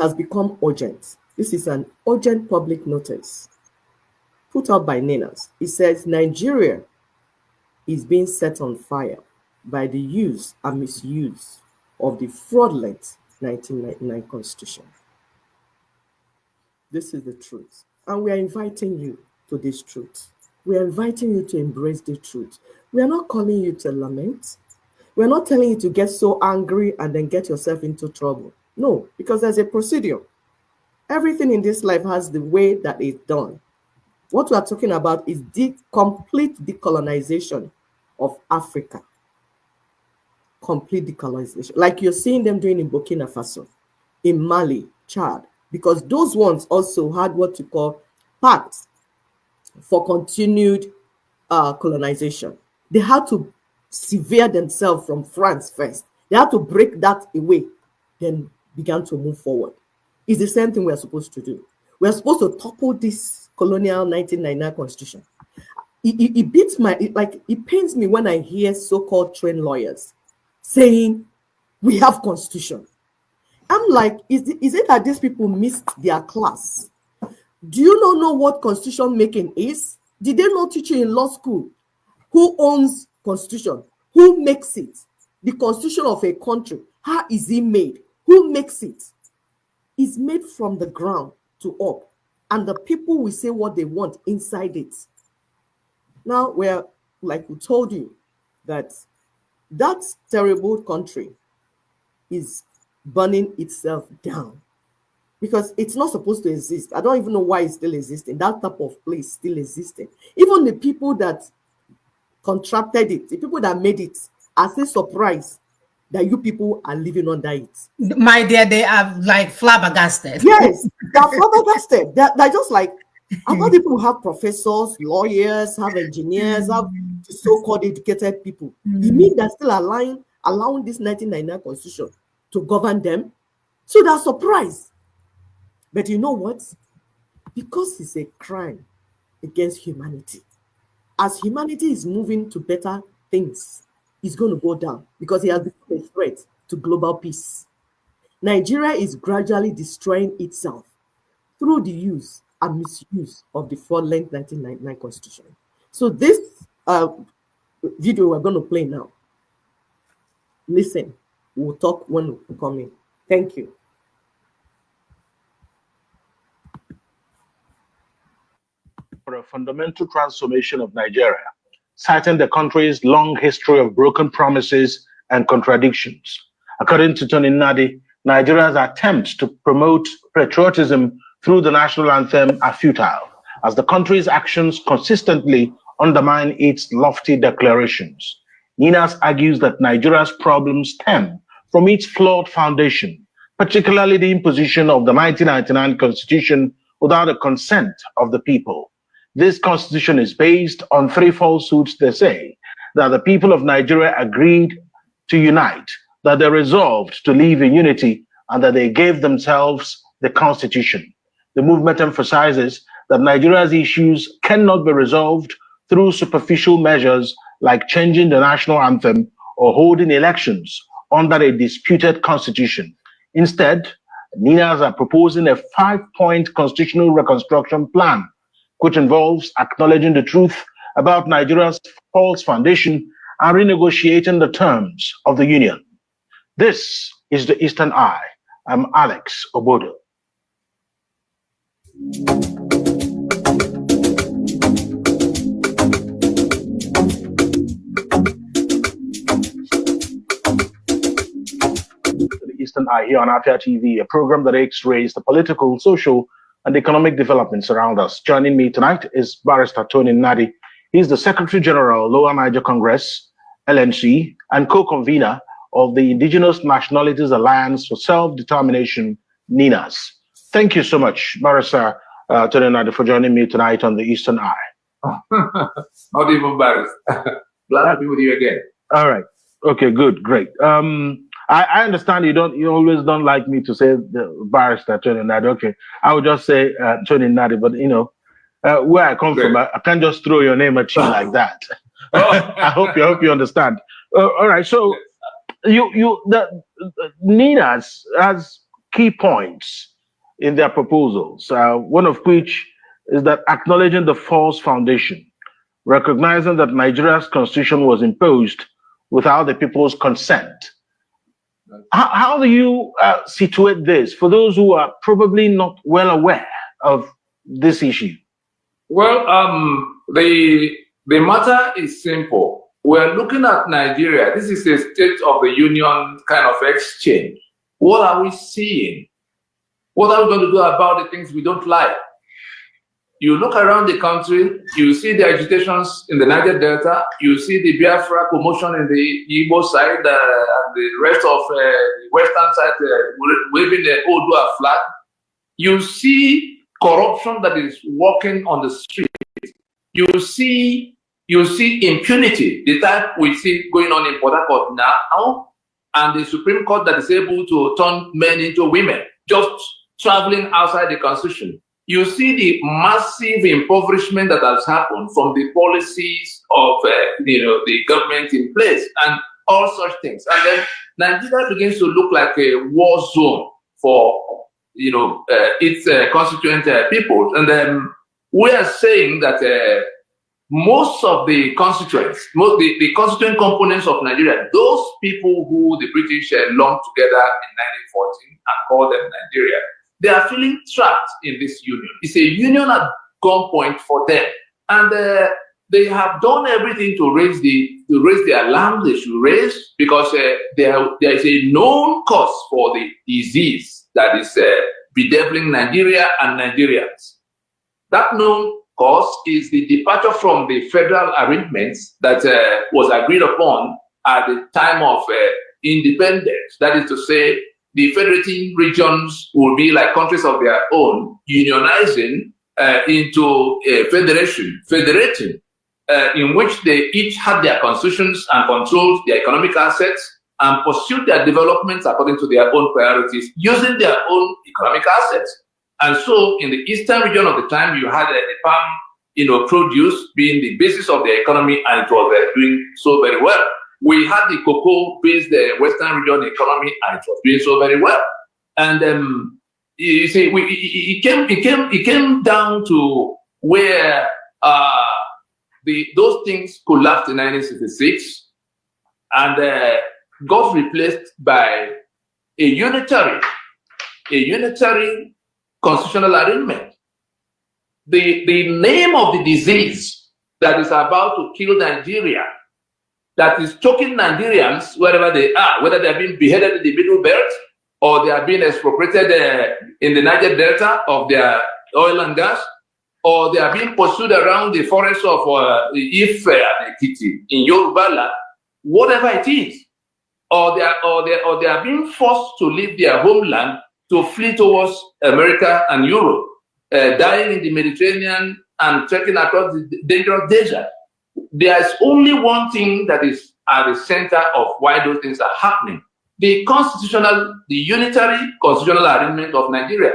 has become urgent. This is an urgent public notice put out by NINAS. It says Nigeria is being set on fire by the use and misuse of the fraudulent 1999 Constitution. This is the truth. And we are inviting you to this truth. We are inviting you to embrace the truth. We are not calling you to lament. We're not telling you to get so angry and then get yourself into trouble. No, because there's a procedure. Everything in this life has the way that it's done. What we are talking about is the complete decolonization of Africa. Complete decolonization. Like you're seeing them doing in Burkina Faso, in Mali, Chad, because those ones also had what you call pacts for continued colonization. They had to sever themselves from France first. They had to break that away, then began to move forward. It's the same thing we're supposed to do. We're supposed to topple this colonial 1999 Constitution. It beats it pains me when I hear so-called trained lawyers saying we have Constitution. I'm like, is it that these people missed their class? Do you not know what constitution making is? Did they not teach you in law school? Who owns constitution? Who makes it? The constitution of a country, how is it made? Who makes it? It's made from the ground to up. And the people will say what they want inside it. Now, we're, like we told you, that terrible country is burning itself down because it's not supposed to exist. I don't even know why it's still existing. That type of place still existing. Even the people that contracted it, the people that made it, are still surprised that you people are living under it. My dear, they are like flabbergasted. Yes, they're flabbergasted. They're just like, I thought people have professors, lawyers, have engineers, have so-called educated people. You mean they're still allowing this 1999 Constitution to govern them? So they're surprised. But you know what? Because it's a crime against humanity. As humanity is moving to better things, it's going to go down because it has become a threat to global peace. Nigeria is gradually destroying itself through the use and misuse of the fraudulent 1999 Constitution. So this video we're going to play now, listen, we'll talk when we come in. Thank you. For a fundamental transformation of Nigeria, citing the country's long history of broken promises and contradictions. According to Tony Nnadi, Nigeria's attempts to promote patriotism through the national anthem are futile, as the country's actions consistently undermine its lofty declarations. Ninas argues that Nigeria's problems stem from its flawed foundation, particularly the imposition of the 1999 Constitution without the consent of the people. This constitution is based on three falsehoods. They say that the people of Nigeria agreed to unite, that they resolved to live in unity, and that they gave themselves the constitution. The movement emphasizes that Nigeria's issues cannot be resolved through superficial measures like changing the national anthem or holding elections under a disputed constitution. Instead, Ninas are proposing a 5-point constitutional reconstruction plan, which involves acknowledging the truth about Nigeria's false foundation and renegotiating the terms of the union. This is the Eastern Eye. I'm Alex Obodo. The Eastern Eye here on Afia TV, a program that X-rays the political, social, and economic developments around us. Joining me tonight is Barrister Tony Nnadi. He's the Secretary General, Lower Niger Congress, LNC, and co-convener of the Indigenous Nationalities Alliance for Self-Determination, NINAS. Thank you so much, Barrister Tony Nnadi, for joining me tonight on the Eastern Eye. Not even Barrister. Glad to be with you again. All right. Okay, good, great. I understand you always don't like me to say the Barrister Tony Nnadi. Okay, I would just say Tony Nnadi, but you know, where I come from, I can't just throw your name at you like that. I hope you understand. All right, so the NINAS has key points in their proposals, one of which is that acknowledging the false foundation, recognizing that Nigeria's constitution was imposed without the people's consent. How do you situate this for those who are probably not well aware of this issue? Well, the matter is simple. We're looking at Nigeria. This is a state of the union kind of exchange. What are we seeing? What are we going to do about the things we don't like? You look around the country, you see the agitations in the Niger Delta, you see the Biafra commotion in the Igbo side, and the rest of the western side waving the Odua flag. You see corruption that is walking on the street. You see impunity, the type we see going on in Port Harcourt now, and the Supreme Court that is able to turn men into women, just traveling outside the Constitution. You see the massive impoverishment that has happened from the policies of the government in place and all such things. And then Nigeria begins to look like a war zone for its constituent people. And then we are saying that most of the constituents, the constituent components of Nigeria, those people who the British lumped together in 1914 and called them Nigeria, they are feeling trapped in this union. It's a union at gunpoint for them, and they have done everything to raise the alarm they should raise, because there is a known cause for the disease that is bedeviling Nigeria and Nigerians. That known cause is the departure from the federal arrangements that was agreed upon at the time of independence. That is to say, the federating regions will be like countries of their own, unionizing into a federating, in which they each had their constitutions and controlled their economic assets and pursued their developments according to their own priorities, using their own economic assets. And so in the eastern region of the time, you had the palm produce being the basis of the economy, and it was doing so very well. We had the cocoa-based western region economy, and it was doing so very well. And you see, it came down to where those things collapsed in 1966, and got replaced by a unitary constitutional arrangement. The name of the disease that is about to kill Nigeria, that is choking Nigerians wherever they are, whether they are being beheaded in the Middle Belt or they are being expropriated in the Niger Delta of their oil and gas, or they are being pursued around the forests of Ife and Ekiti in Yoruba land, whatever it is, or they are being forced to leave their homeland to flee towards America and Europe, dying in the Mediterranean and trekking across the dangerous desert. There is only one thing that is at the center of why those things are happening: the unitary constitutional arrangement of Nigeria.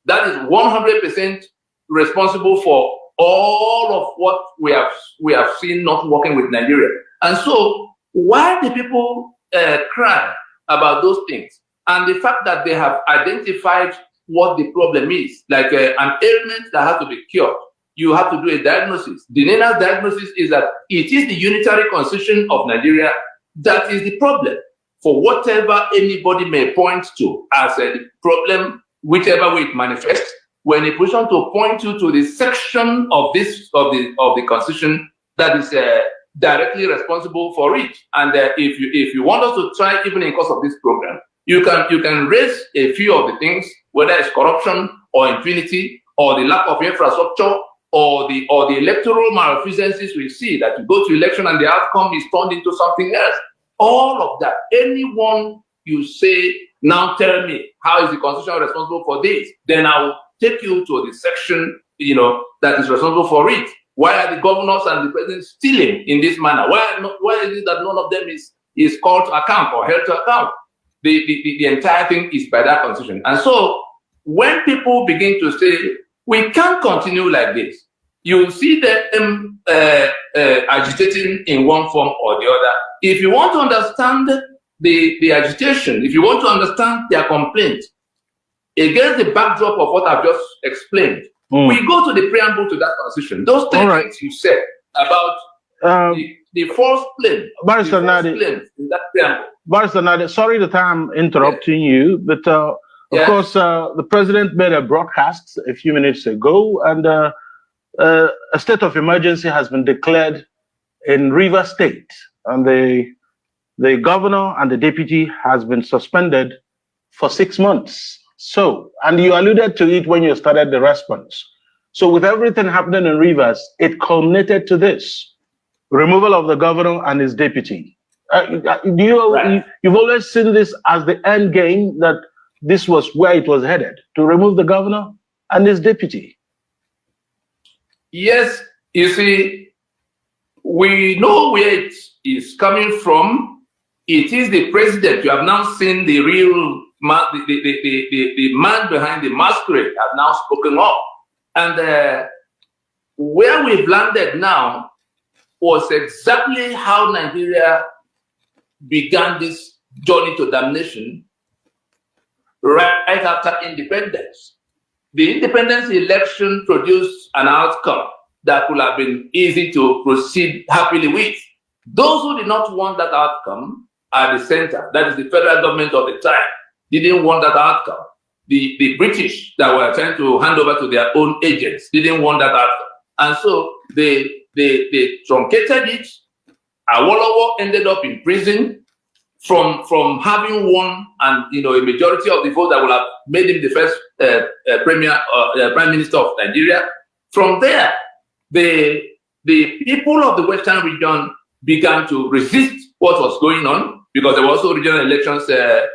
That is 100% responsible for all of what we have seen not working with Nigeria. And so, why do people cry about those things? And the fact that they have identified what the problem is, like an ailment that has to be cured, you have to do a diagnosis. The NENA's diagnosis is that it is the unitary constitution of Nigeria that is the problem. For whatever anybody may point to as a problem, whichever way it manifests, we're in a position to point you to the section of the constitution that is directly responsible for it. And if you want us to try, even in course of this program, you can raise a few of the things, whether it's corruption or impunity or the lack of infrastructure or the electoral malfeasances we see, that you go to election and the outcome is turned into something else. All of that. Anyone you say, now tell me, how is the constitution responsible for this? Then I will take you to the section, that is responsible for it. Why are the governors and the president stealing in this manner? Why is it that none of them is called to account or held to account? The entire thing is by that constitution. And so when people begin to say, we can't continue like this, you see them agitating in one form or the other. If you want to understand the agitation, if you want to understand their complaint, against the backdrop of what I've just explained, we go to the preamble to that constitution. Those things you said about the false claim, Barrister Nadi, in that preamble. Barrister Nadi, sorry that I'm interrupting you, but of course, the president made a broadcast a few minutes ago, and a state of emergency has been declared in Rivers State, and the governor and the deputy has been suspended for 6 months. So, and you alluded to it when you started the response. So with everything happening in Rivers, it culminated to this: removal of the governor and his deputy. You've always seen this as the end game, that this was where it was headed, to remove the governor and his deputy. Yes, you see, we know where it is coming from. It is the president. You have now seen the real man, the man behind the masquerade have now spoken up. And where we've landed now was exactly how Nigeria began this journey to damnation right after independence. The independence election produced an outcome that would have been easy to proceed happily with. Those who did not want that outcome are the center, that is the federal government of the time, didn't want that outcome. The British that were trying to hand over to their own agents didn't want that outcome. And so they truncated it. Awolowo ended up in prison from having won, and a majority of the vote that would have made him the first prime minister of Nigeria. From there, the people of the Western region began to resist what was going on, because there were also regional elections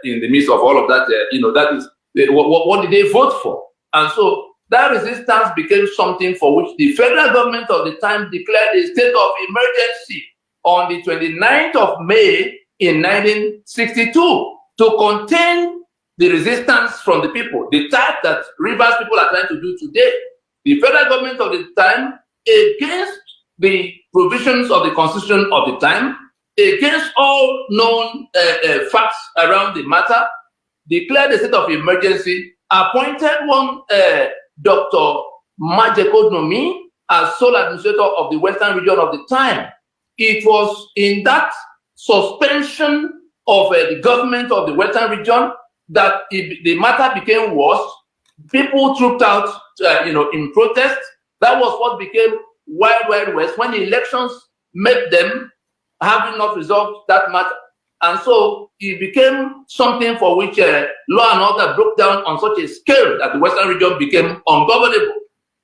in the midst of all of that. That is what did they vote for? And so that resistance became something for which the federal government of the time declared a state of emergency on the 29th of May in 1962 to contain the resistance from the people, the type that Rivers people are trying to do today. The federal government of the time, against the provisions of the constitution of the time, against all known facts around the matter, declared a state of emergency, appointed one Dr. Majekodnomi as sole administrator of the Western region of the time. It was in that suspension of the government of the Western region that the matter became worse. People trooped out, in protest. That was what became Wild Wild West, when the elections made them having not resolved that matter. And so it became something for which law and order broke down on such a scale that the Western region became ungovernable.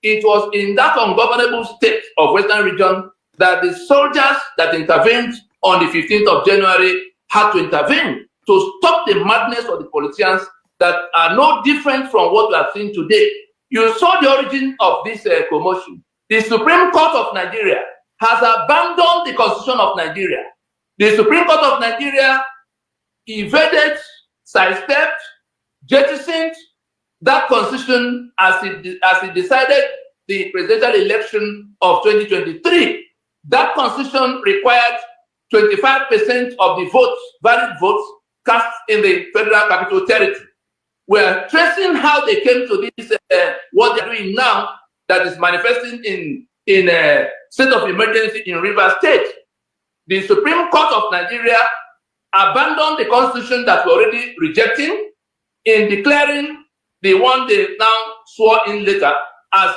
It was in that ungovernable state of Western region that the soldiers that intervened on the 15th of January had to intervene to stop the madness of the politicians that are no different from what we are seeing today. You saw the origin of this commotion. The Supreme Court of Nigeria has abandoned the Constitution of Nigeria. The Supreme Court of Nigeria evaded, sidestepped, jettisoned that Constitution as it decided the presidential election of 2023. That Constitution required 25% of the votes, valid votes, cast in the Federal Capital Territory. We're tracing how they came to this, what they're doing now, that is manifesting in a state of emergency in Rivers State. The Supreme Court of Nigeria abandoned the constitution that we're already rejecting in declaring the one they now swore in later as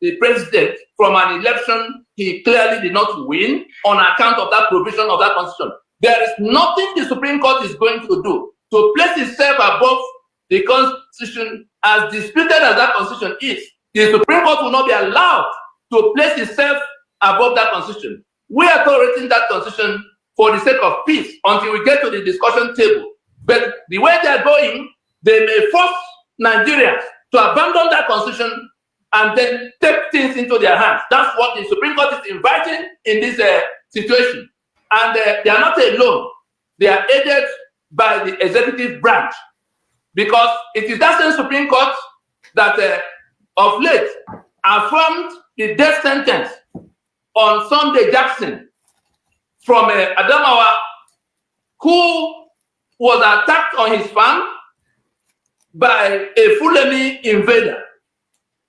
the president from an election he clearly did not win on account of that provision of that constitution. There is nothing the Supreme Court is going to do to place itself above the constitution, as disputed as that constitution is. The Supreme Court will not be allowed to place itself above that constitution. We are tolerating that constitution for the sake of peace until we get to the discussion table. But the way they are going, they may force Nigerians to abandon that constitution and then take things into their hands. That's what the Supreme Court is inviting in this situation. And they are not alone. They are aided by the executive branch, because it is that same Supreme Court that of late affirmed the death sentence on Sunday Jackson from Adamawa, who was attacked on his farm. by a Fulani invader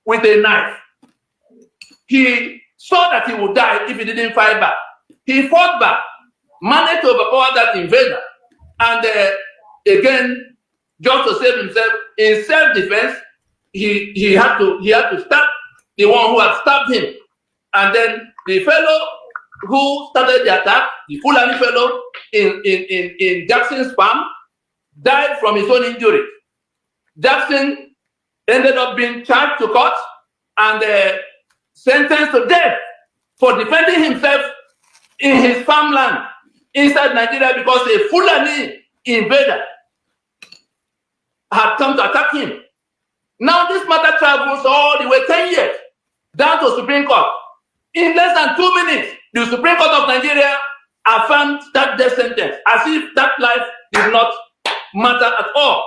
with a knife. He saw that he would die if he didn't fight back. He fought back, managed to overpower that invader, and again, just to save himself, in self-defense, he had to stab the one who had stabbed him. And then the fellow who started the attack, the Fulani fellow in Jackson's farm, died from his own injury. Jackson ended up being charged to court and sentenced to death for defending himself in his farmland inside Nigeria because a Fulani invader had come to attack him. Now this matter travels all the way 10 years down to Supreme Court. In less than 2 minutes, the Supreme Court of Nigeria affirmed that death sentence as if that life did not matter at all.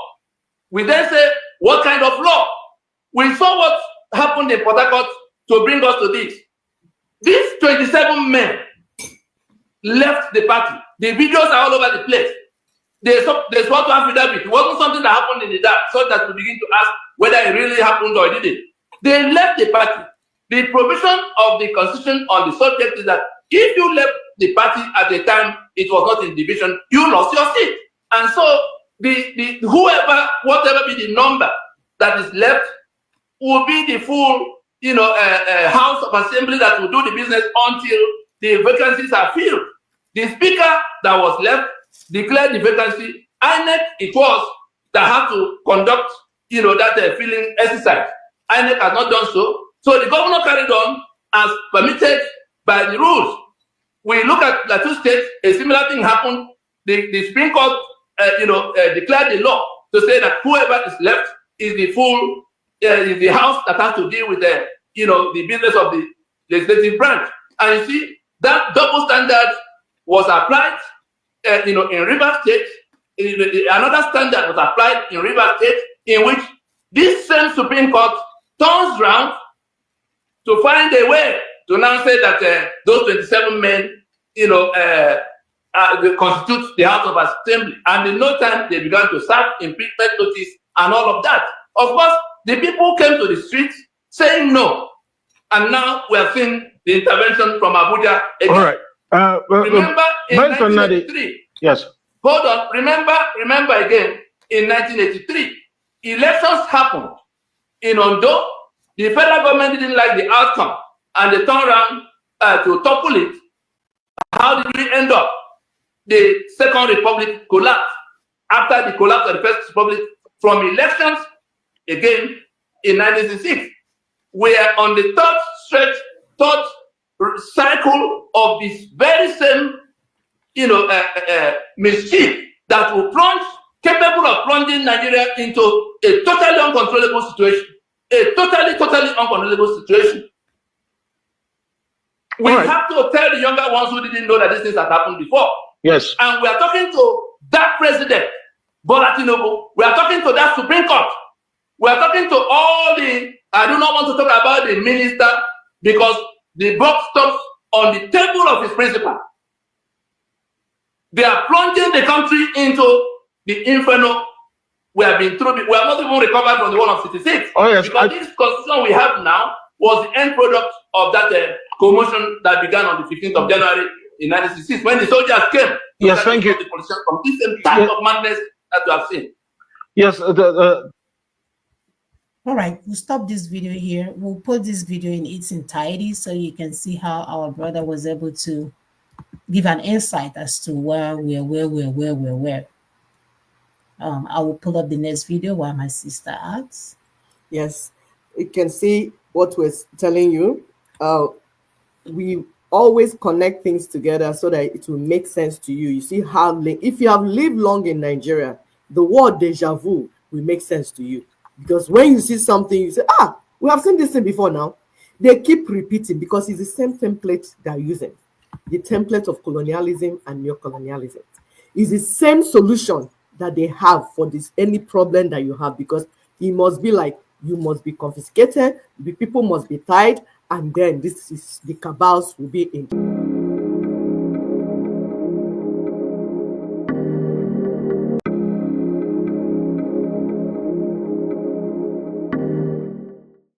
We then say, what kind of law? We saw what happened in Port Harcourt to bring us to this. These 27 men left the party. The videos are all over the place. They swore to affidavit. It wasn't something that happened in the dark, so that we begin to ask whether it really happened or it didn't. They left the party. The provision of the Constitution on the subject is that if you left the party at the time it was not in division, you lost your seat. And so whoever, whatever be the number that is left, will be the full, House of Assembly that will do the business until the vacancies are filled. The speaker that was left declared the vacancy. INEC it was that had to conduct, that filling exercise. INEC has not done so. So the governor carried on as permitted by the rules. We look at Plateau State, a similar thing happened. The Supreme Court, declared the law to say that whoever is left is the full, is the house that has to deal with the business of the legislative branch. And you see, that double standard was applied, in Rivers State. Another standard was applied in Rivers State, in which this same Supreme Court turns round to find a way to now say that those 27 men, they constitute the House of Assembly. And in no time, they began to serve impeachment notice and all of that. Of course, the people came to the streets saying no. And now we are seeing the intervention from Abuja again. All right. Remember in 1983. Yes. Hold on. Remember again, in 1983, elections happened in Ondo. The federal government didn't like the outcome, and they turned around to topple it. How did we end up? The Second Republic collapsed. After the collapse of the First Republic, from elections, again, in 1966, we are on the third cycle of this very same, mischief that will capable of plunging Nigeria into a totally uncontrollable situation. A totally uncontrollable situation. We have to tell the younger ones who didn't know that these things had happened before. Yes. And we are talking to that president, Bola Tinubu. We are talking to that Supreme Court. We are talking to all I do not want to talk about the minister because the buck stops on the table of his principal. They are plunging the country into the inferno we have been through. We have not even recovered from the one of 66. Oh, yes. Because this constitution we have now was the end product of that commotion that began on the 15th of January in 1966 when the soldiers came. Yes, thank you. The politicians from this same type of madness that we have seen. Yes. All right, we'll stop this video here. We'll put this video in its entirety so you can see how our brother was able to give an insight as to where we are. I will pull up the next video while my sister asks. Yes, you can see what we're telling you. We always connect things together so that it will make sense to you. You see how, if you have lived long in Nigeria, the word deja vu will make sense to you. Because when you see something, you say, we have seen this thing before now. They keep repeating because it's the same template they're using. The template of colonialism and neocolonialism. It's the same solution that they have for this any problem that you have, because it must be like you must be confiscated, the people must be tied, and then this is the cabals will be in.